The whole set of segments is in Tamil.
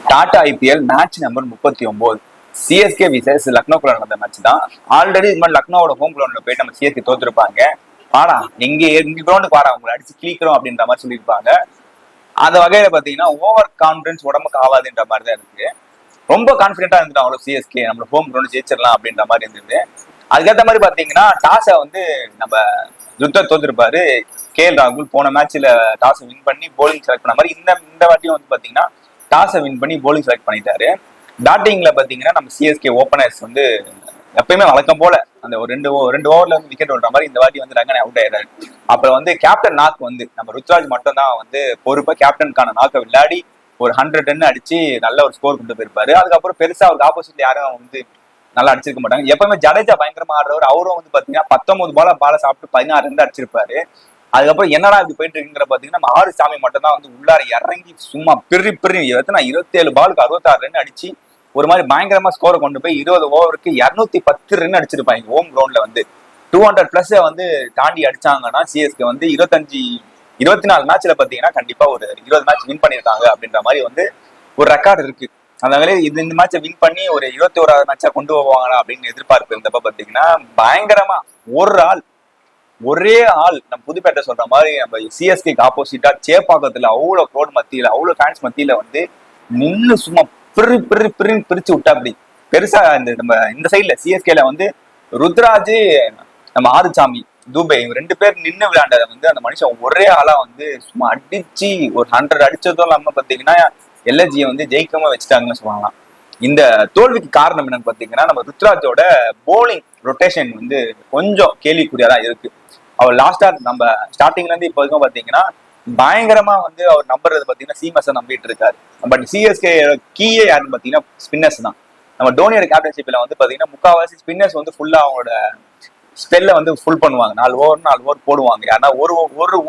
Tata IPL match number 39 CSK versus லக்னோக்குள்ள நடந்த மேட்ச் தான். ஆல்ரெடி இது மாதிரி லக்னோவோட ஹோம் கிரவுண்ட்ல போயிட்டு நம்ம சிஎஸ்கே தோத்துருப்பாங்க. ஆனா எங்க கிரவுண்டுக்கு வாரா உங்களை அடிச்சு கிளிக்கிறோம் அப்படின்ற மாதிரி சொல்லியிருப்பாங்க. அந்த வகையில பாத்தீங்கன்னா ஓவர் கான்பிடன்ஸ் உடம்புக்கு ஆகாதுன்ற மாதிரி தான் இருக்கு. ரொம்ப கான்பிடென்டா இருந்துட்டு அவ்வளவு சிஎஸ்கே நம்ம ஹோம் கிரவுண்ட் ஜெயிச்சிடலாம் அப்படின்ற மாதிரி இருந்தது. அதுக்கேற்ற மாதிரி பாத்தீங்கன்னா டாஸை வந்து நம்ம தோத்துருப்பாரு. ராகுல் போன மேட்ச்ல டாஸை வின் பண்ணி போலிங் செலக்ட் பண்ண மாதிரி இந்த வாட்டியும் வந்து பாத்தீங்கன்னா டாஸை வின் பண்ணி போலிங் செலக்ட் பண்ணிட்டாரு. பேட்டிங்ல பாத்தீங்கன்னா நம்ம சிஎஸ்கே ஓப்பனர்ஸ் வந்து எப்பயுமே வழக்கம் போல அந்த ஒரு ரெண்டு ஓவர்ல வந்து விக்கெட் விடுற மாதிரி இந்த வாட்டி வந்து ரங்கனை அவுட் ஆயிடுறாரு. அப்புறம் வந்து கேப்டன் நாக் வந்து நம்ம ருத்ராஜ் மட்டும் தான் வந்து பொறுப்பா கேப்டனுக்கான நாக்கை விளையாடி ஒரு 100 ரன் அடிச்சு நல்ல ஒரு ஸ்கோர் கொண்டு போயிருப்பாரு. அதுக்கப்புறம் பெருசா அவருக்கு ஆப்போசிட்ல யாரும் வந்து நல்லா அடிச்சிருக்க மாட்டாங்க. எப்பவுமே ஜடேஜா பயங்கரமா ஆடுறவர். அவரும் வந்து பாத்தீங்கன்னா 19 பால சாப்பிட்டு 16 ரன் அடிச்சிருப்பாரு. அதுக்கப்புறம் என்னடா இப்படி போயிட்டு இருக்குங்கிற பாத்தீங்கன்னா நம்ம ஆறு சாமி மட்டும் தான் வந்து உள்ளார இறங்கி சும்மா பிரி 27 பாலுக்கு 66 ரன் அடிச்சு ஒரு மாதிரி பயங்கரமா ஸ்கோரை கொண்டு போய் 20 ஓவருக்கு 210 ரன் அடிச்சிருப்பாங்க. ஹோம் கிரவுண்ட்ல வந்து 200+ வந்து தாண்டி அடிச்சாங்கன்னா சிஎஸ்கே வந்து 24 மேட்ச்ல பாத்தீங்கன்னா கண்டிப்பா ஒரு 20 மேட்ச் வின் பண்ணிருக்காங்க அப்படின்ற மாதிரி வந்து ஒரு ரெக்கார்டு இருக்கு. அதனால இந்த மேட்சை வின் பண்ணி ஒரு 21வது மேட்சா கொண்டு போவாங்களா அப்படின்னு எதிர்பார்ப்பு இருந்தப்ப பாத்தீங்கன்னா பயங்கரமா ஒரே ஆள் நம்ம புதுப்பேட்டை சொல்ற மாதிரி நம்ம சிஎஸ்கேக்கு ஆப்போசிட்டா சேப்பாக்கத்துல அவ்வளவு க்ரௌட் மத்தியில அவ்வளவு ஃபேன்ஸ் மத்தியில வந்து நின்று சும்மா பிரிச்சு விட்டா அப்படி பெருசா நம்ம இந்த சைட்ல சிஎஸ்கேல வந்து ருத்ராஜ் நம்ம ஆறுசாமி தூபே இவங்க 2 பேர் நின்று விளையாண்டதை வந்து அந்த மனுஷன் ஒரே ஆளா வந்து சும்மா அடிச்சு ஒரு 100 அடிச்சதும் இல்லாம பாத்தீங்கன்னா எல்எஸ்ஜியை வந்து ஜெயிக்காம வச்சுட்டாங்கன்னு சொல்லலாம். இந்த தோல்விக்கு காரணம் என்னன்னு பாத்தீங்கன்னா நம்ம ருத்ராஜோட போலிங் ரொட்டேஷன் வந்து கொஞ்சம் கேள்விக்குறியாதான் இருக்கு. அவர் லாஸ்டா நம்ம ஸ்டார்டிங்ல இருந்து இப்போ வரைக்கும் பாத்தீங்கன்னா பயங்கரமா வந்து அவர் நம்புறது பாத்தீங்கன்னா சீமஸை நம்பிட்டு இருக்காரு. பட் சிஎஸ்கே கீயே யாருன்னு பாத்தீங்கன்னா ஸ்பின்னர்ஸ் தான். நம்ம டோனியோட கேப்டன்ஷிப்ல வந்து பாத்தீங்கன்னா முக்கால்வாசி ஸ்பின்னர்ஸ் வந்து ஃபுல்லா அவங்களோட ஸ்பெல்ல வந்து ஃபுல் பண்ணுவாங்க. 4 ஓவர் போடுவாங்க. ஏன்னா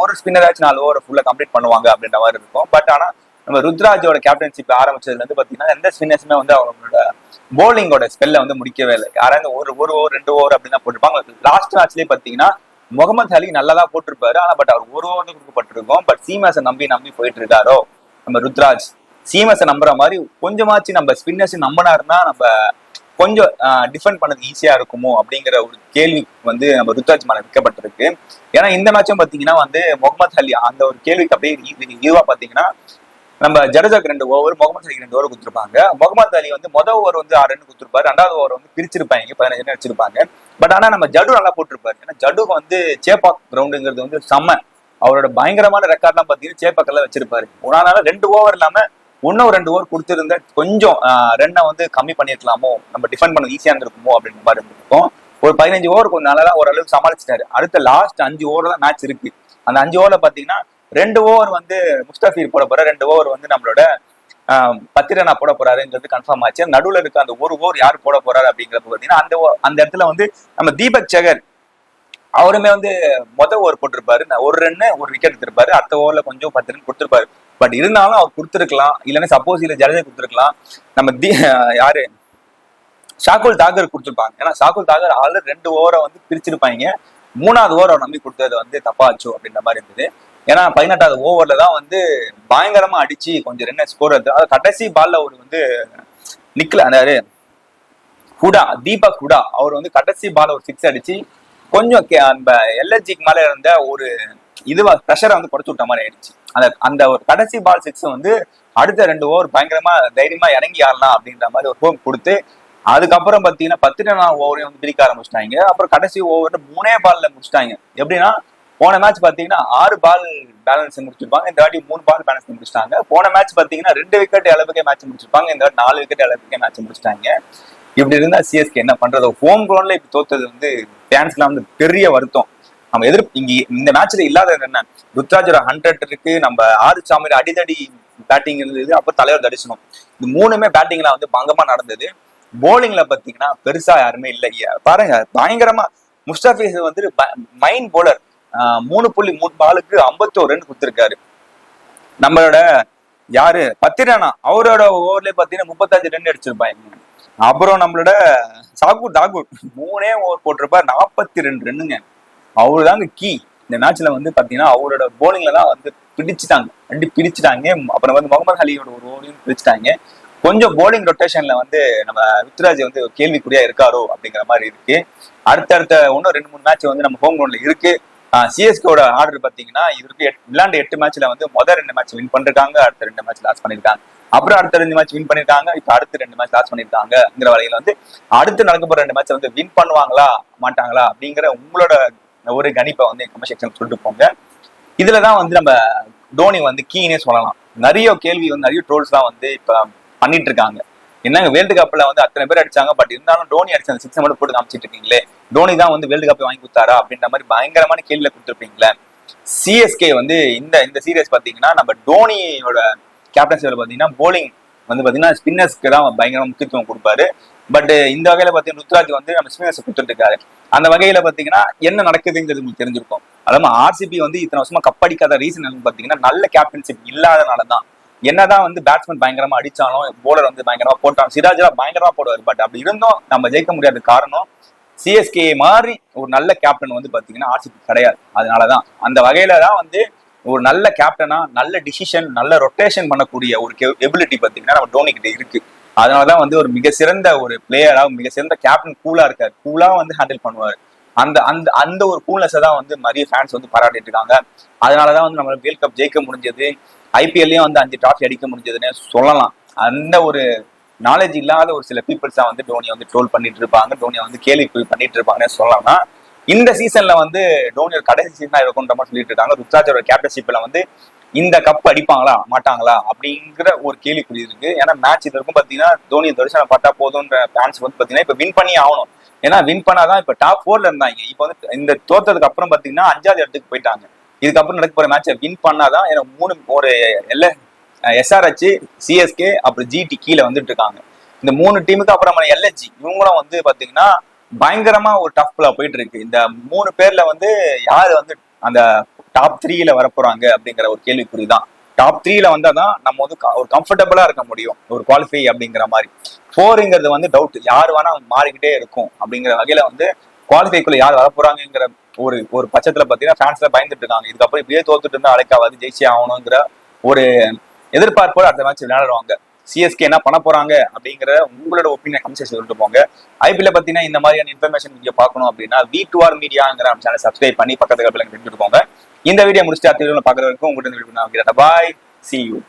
ஒரு ஸ்பின்னராச்சும் 4 ஓவர் ஃபுல்லா கம்ப்ளீட் பண்ணுவாங்க அப்படின்ற மாதிரி இருக்கும். பட் ஆனா நம்ம ருத்ராஜோட கேப்டன்ஷிப் ஆரம்பிச்சதுல இருந்து பாத்தீங்கன்னா எந்த ஸ்பின்னர்ஸுமே வந்து அவங்களோட போலிங்கோட ஸ்பெல்ல வந்து முடிக்கவே இல்லை. யாராவது ஒரு ஓவர் 2 ஓவர் அப்படின்னு தான் போட்டிருப்பாங்க. லாஸ்ட் மேட்ச்லயே பாத்தீங்கன்னா முகமது அலி நல்லதா போட்டிருப்பாரு. ஆனா பட் அவர் ஒரு ஓவர் கொடுக்கப்பட்டிருக்கோம். பட் சீமஸை நம்பி போயிட்டு இருக்காரோ நம்ம ருத்ராஜ். சீமஸை நம்புற மாதிரி கொஞ்சமாச்சு நம்ம ஸ்பின்னர்ஸ் நம்பினாருன்னா நம்ம கொஞ்சம் டிஃபெண்ட் பண்ணது ஈஸியா இருக்குமோ அப்படிங்கிற ஒரு கேள்வி வந்து நம்ம ருத்ராஜ் மேல வைக்கப்பட்டிருக்கு. ஏன்னா இந்த மேட்சும் பாத்தீங்கன்னா வந்து முகமது அலி அந்த ஒரு கேள்விக்கு அப்படியே இதுவா பாத்தீங்கன்னா நம்ம ஜடேஜாக்கு 2 ஓவர் முகமது அலிக்கு 2 ஓவர் கொடுத்துருப்பாங்க. முகமது அலி வந்து மொதல் ஓவர் வந்து 6 ரன் கொடுத்துருப்பாரு. 2வது ஓவர் வந்து பிரிச்சிருப்பாங்க 15 ரன் அடிச்சிருப்பாங்க. பட் ஆனா நம்ம ஜடு நல்லா போட்டிருப்பாரு. ஏன்னா ஜடுக்கு வந்து சேப்பாக் கிரவுண்டுங்கிறது வந்து செம்ம. அவரோட பயங்கரமான ரெக்கார்ட்லாம் பாத்தீங்கன்னா சேப்பாக்கெல்லாம் வச்சிருப்பாரு. அதனால 2 ஓவர் இல்லாம இன்னும் 2 ஓவர் கொடுத்துருந்தா கொஞ்சம் ரன்னை வந்து கம்மி பண்ணிருக்கலாமோ, நம்ம டிஃபெண்ட் பண்ண ஈஸியா இருந்திருக்குமோ அப்படின்ற மாதிரி இருந்திருக்கும். ஒரு 15 ஓவர் கொஞ்சம் நல்லா ஓரளவுக்கு சமாளிச்சிட்டாரு. அடுத்த லாஸ்ட் 5 ஓவர் தான் மேட்ச் இருக்கு. அந்த 5 ஓவர்ல பாத்தீங்கன்னா 2 ஓவர் வந்து முஸ்தபீர் போட போறாரு. 2 ஓவர் வந்து நம்மளோட பத்திரனா போட போறாருங்கிறது கன்ஃபார்ம் ஆச்சு. நடுவில் இருக்க அந்த ஒரு ஓவர் யாரு போட போறாரு அப்படிங்கிறப்ப பாத்தீங்கன்னா அந்த இடத்துல வந்து நம்ம தீபக் சேகர் அவருமே வந்து மொதல் ஓவர் போட்டிருப்பாரு. 1 ரன் 1 விக்கெட் எடுத்திருப்பாரு. அடுத்த ஓவர்ல கொஞ்சம் 10 ரன் கொடுத்திருப்பாரு. பட் இருந்தாலும் அவர் கொடுத்துருக்கலாம். இல்லைன்னா சப்போஸ் இல்ல ஜடேஜா கொடுத்துருக்கலாம். நம்ம யாரு ஷாகுல் தாகர் கொடுத்துருப்பாங்க. ஏன்னா ஷாகுல் தாகர் ஆல்ரெடி 2 ஓவரை வந்து பிரிச்சிருப்பாங்க. 3வது ஓவர் அவர் நம்பி கொடுத்தது வந்து தப்பாச்சோ அப்படின்ற மாதிரி இருந்தது. ஏன்னா 18வது ஓவர்ல தான் வந்து பயங்கரமா அடிச்சு கொஞ்சம் ரன் ஸ்கோர் எடுத்து அது கடைசி பால்ல ஒரு வந்து நிக்கல அந்த தீபக் ஹுடா அவர் வந்து கடைசி பால் ஒரு 6 அடிச்சு கொஞ்சம் நம்ம எல்எஸ்ஜிக்கு மேல இருந்த ஒரு ப்ரெஷரை வந்து குறைச்சு விட்ட மாதிரி ஆயிடுச்சு. அந்த ஒரு கடைசி பால் 6 வந்து அடுத்த 2 ஓவர் பயங்கரமா தைரியமா இறங்கி ஆடலாம் அப்படின்ற மாதிரி ஒரு ஹோப் கொடுத்து அதுக்கப்புறம் பாத்தீங்கன்னா 10 ஓவரையும் வந்து பிரிக்க ஆரம்பிச்சிட்டாங்க. அப்புறம் கடைசி ஓவர் 3 பால்ல முடிச்சிட்டாங்க. எப்படின்னா போன மேட்ச் பாத்தீங்கன்னா 6 பால் பேலன்ஸ் முடிச்சிருப்பாங்க. இந்த வாட்டி 3 பால் பேலன்ஸ் முடிச்சிட்டாங்க. போன மேட்ச் பாத்தீங்கன்னா 2 விக்கெட் அளவுக்கே மேட்ச் முடிச்சிருப்பாங்க. இந்த வாட்டி 4 விக்கெட் அளவுக்கே மேட்ச் முடிச்சிட்டாங்க. இப்படி இருந்தா சிஎஸ்கே என்ன பண்றது? ஹோம் கிரவுண்ட்ல இப்படி தோத்தது வந்து ஃபேன்ஸ்லாம் வந்து பெரிய வருத்தம். நம்ம இங்க இந்த மேட்ச்ல இல்லாதது என்ன, ருத்ராஜோட 100 இருக்கு, நம்ம ஆறுசாமியோட அடிதடி பேட்டிங் இருந்தது, அப்புறம் தலைவர் தரிசனம். இது 3மே பேட்டிங்ல வந்து பங்கமா நடந்தது. போலிங்ல பாத்தீங்கன்னா பெருசா யாருமே இல்லை. பாருங்க பயங்கரமா முஸ்தபிஸ் வந்து மைன் போலர் 3.3 பாலுக்கு 51 ரன் கொடுத்திருக்காரு. நம்மளோட யாரு பத்திரானா அவரோட ஓவர்ல பாத்தீங்கன்னா 35 ரன் அடிச்சிருப்பாங்க. அப்புறம் நம்மளோட சாகுல் தாகூர் 3 ஓவர் போட்டிருப்பாரு 42 ரன்னுங்க. அவரு தாங்க கீ இந்த மேட்ச்ல வந்து பாத்தீங்கன்னா அவரோட போலிங்ல தான் வந்து பிடிச்சிட்டாங்க. அப்புறம் வந்து முகமது அலியோட ஒரு ஓவரையும் பிடிச்சிட்டாங்க. கொஞ்சம் போலிங் ரொட்டேஷன்ல வந்து நம்ம ருத்ராஜ் வந்து கேள்விக்குறியா இருக்காரோ அப்படிங்கிற மாதிரி இருக்கு. அடுத்தடுத்த இன்னும் 2-3 மேட்ச் வந்து நம்ம ஹோம் கிரவுண்ட்ல இருக்கு. சிஎஸ்கேவோட ஆர்டர் பாத்தீங்கன்னா இதுக்கு விளையாண்ட 8 மேட்ச்ல வந்து முதல் 2 மேட்ச் வின் பண்ணிருக்காங்க, அடுத்த 2 மேட்ச் லாஸ் பண்ணிருக்காங்க, அப்புறம் அடுத்த 2 மேட்ச் வின் பண்ணிருக்காங்க, இப்ப அடுத்த 2 மேட்ச் லாஸ் பண்ணிருக்காங்கிற வகையில வந்து அடுத்து நடக்க போற 2 மேட்ச் வந்து வின் பண்ணுவாங்களா மாட்டாங்களா அப்படிங்கிற உங்களோட ஒரு கணிப்பை வந்து கமெண்ட் செக்ஷன் சொல்லிட்டு போங்க. இதுலதான் வந்து நம்ம தோனி வந்து கீனே சொல்லலாம். நிறைய கேள்வி வந்து நிறைய ட்ரோல்ஸ் தான் வந்து இப்ப பண்ணிட்டு இருக்காங்க. என்னங்க வேர்ல்டு கப்ல வந்து அத்தனை பேர் அடிச்சாங்க, பட் இருந்தாலும் தோனி அடிச்ச அந்த 6 மட்டும் போட்டு காமிச்சிட்டு இருக்கீங்களே, தோனி தான் வந்து வேர்ல்டு கப் வாங்கி கொடுத்தாரா அப்படின்ற மாதிரி பயங்கரமான கேள்வியில கொடுத்துருப்பீங்களே. சிஎஸ்கே வந்து இந்த சீரியஸ் பாத்தீங்கன்னா நம்ம தோனியோட கேப்டன்சில பாத்தீங்கன்னா போலிங் வந்து பாத்தீங்கன்னா ஸ்பின்னர்ஸ்க்கு தான் பயங்கரமா முக்கியத்துவம் கொடுப்பாரு. பட் இந்த வகையில பாத்தீங்கன்னா ருத்ராஜ் வந்து நம்ம ஸ்பின்னர்ஸ் கொடுத்துட்டு இருக்காரு. அந்த வகையில பாத்தீங்கன்னா என்ன நடக்குதுங்கிறது உங்களுக்கு தெரிஞ்சிருக்கும். அதாவது ஆர்சிபி வந்து இத்தனை வருஷமா கப்படிக்காத ரீசன் பாத்தீங்கன்னா நல்ல கேப்டன்ஷிப் இல்லாதனாலதான். என்னதான் வந்து பேட்ஸ்மேன் பயங்கரமா அடிச்சாலும் போலர் வந்து பயங்கரமா போட்டாலும் சிராஜெல்லாம் பயங்கரமா போடுவார். பட் அப்படி இருந்தும் நம்ம ஜெயிக்க முடியாத காரணம் சிஎஸ்கே மாதிரி ஒரு நல்ல கேப்டன் வந்து பாத்தீங்கன்னா ஆர்சிபி கிடையாது. அதனாலதான் அந்த வகையில தான் வந்து ஒரு நல்ல கேப்டனா நல்ல டிசிஷன் நல்ல ரொட்டேஷன் பண்ணக்கூடிய ஒரு எபிலிட்டி பாத்தீங்கன்னா நம்ம தோனி கிட்ட இருக்கு. அதனாலதான் வந்து ஒரு மிக சிறந்த ஒரு பிளேயரா மிக சிறந்த கேப்டன் கூலா இருக்காரு. கூலா வந்து ஹேண்டில் பண்ணுவாரு. அந்த அந்த அந்த ஒரு கூல்னஸை தான் வந்து நிறைய ஃபேன்ஸ் வந்து பாராட்டிட்டு இருக்காங்க. அதனாலதான் வந்து நம்ம வேர்ல்ட் கப் ஜெயிக்க முடிஞ்சது, ஐபிஎல்லையும் வந்து 5 டிராஃபி அடிக்க முடிஞ்சதுன்னு சொல்லலாம். அந்த ஒரு நாலேஜ் இல்லாத ஒரு சில பீப்புள்ஸ் தான் வந்து தோனியை வந்து ட்ரோல் பண்ணிட்டு இருப்பாங்க, தோனியை வந்து கேள்வி பண்ணிட்டு இருப்பாங்கன்னு சொல்லலாம்னா, இந்த சீசன்ல வந்து தோனியோட கடைசி சீசனா இருக்குன்ற மாதிரி சொல்லிட்டு இருக்காங்க. ருத்ராஜோட கேப்டன்ஷிப்ல வந்து இந்த கப் அடிப்பாங்களா மாட்டாங்களா அப்படிங்கிற ஒரு கேள்விக்குறி இருக்கு. ஏன்னா மேட்ச் இது இருக்கும் பாத்தீங்கன்னா தோனி தரிசனம் பார்த்தா போதும்ன்ற ஃபேன்ஸ் வந்து பாத்தீங்கன்னா இப்ப வின் பண்ணி ஆகணும். ஏன்னா வின் பண்ணாதான் இப்ப டாப் 4ல இருந்தாங்க. இப்ப வந்து இந்த தோத்ததுக்கு அப்புறம் பாத்தீங்கன்னா 5வது இடத்துக்கு போயிட்டாங்க. இதுக்கப்புறம் நடக்க போற மேட்சை வின் பண்ணாதான் ஏன்னா 3 ஒரு எஸ்ஆர்ஹெச் சிஎஸ்கே அப்புறம் ஜிடி கீழே வந்துட்டு இருக்காங்க. இந்த 3 டீமுக்கு அப்புறம் எல்எஸ்ஜி இவங்களும் வந்து பாத்தீங்கன்னா பயங்கரமா ஒரு டஃப்ல போயிட்டு இருக்கு. இந்த 3 பேர்ல வந்து யாரு வந்து அந்த டாப் 3ல வரப்போறாங்க அப்படிங்கிற ஒரு கேள்விக்குறிதான். டாப் 3ல வந்தாதான் நம்ம வந்து ஒரு கம்ஃபர்டபுளா இருக்க முடியும் ஒரு குவாலிஃபை அப்படிங்கிற மாதிரி. 4ங்கிறது வந்து டவுட், யாரு வேணா மாறிக்கிட்டே இருக்கும் அப்படிங்கிற வகையில வந்து குவாலிஃபைக்குள்ள யார் வரப்போறாங்கிற ஒரு பட்சத்துல பாத்தீங்கன்னா ஃபேன்ஸ்ல பயந்துட்டு இருக்காங்க. இதுக்கப்புறம் இப்படியே தோத்துட்டு இருந்தா அழைக்காவது ஜெயிச்சே ஆகணுங்கிற ஒரு எதிர்பார்ப்போட அடுத்த மேட்ச் விளையாடுவாங்க. சிஎஸ்கே என்ன பண்ண போறாங்க அப்படிங்கிற உங்களோட ஒப்பீனியன் கமெண்ட் செக்ஷன்ல சொல்லிட்டு போங்க. ஐபிஎல்ல பாத்தீங்கன்னா இந்த மாதிரியான இன்ஃபர்மேஷன் நீங்க பார்க்கணும் அப்படின்னா V2R மீடியாங்கிற சேனல் சப்ஸ்கிரைப் பண்ணி பக்கத்துல தெரிஞ்சுட்டு போங்க. இந்த வீடியோ முடிச்சுட்டு அடுத்த வீடியோல பாக்குற வரைக்கும் உங்கள்கிட்ட பாய், see you.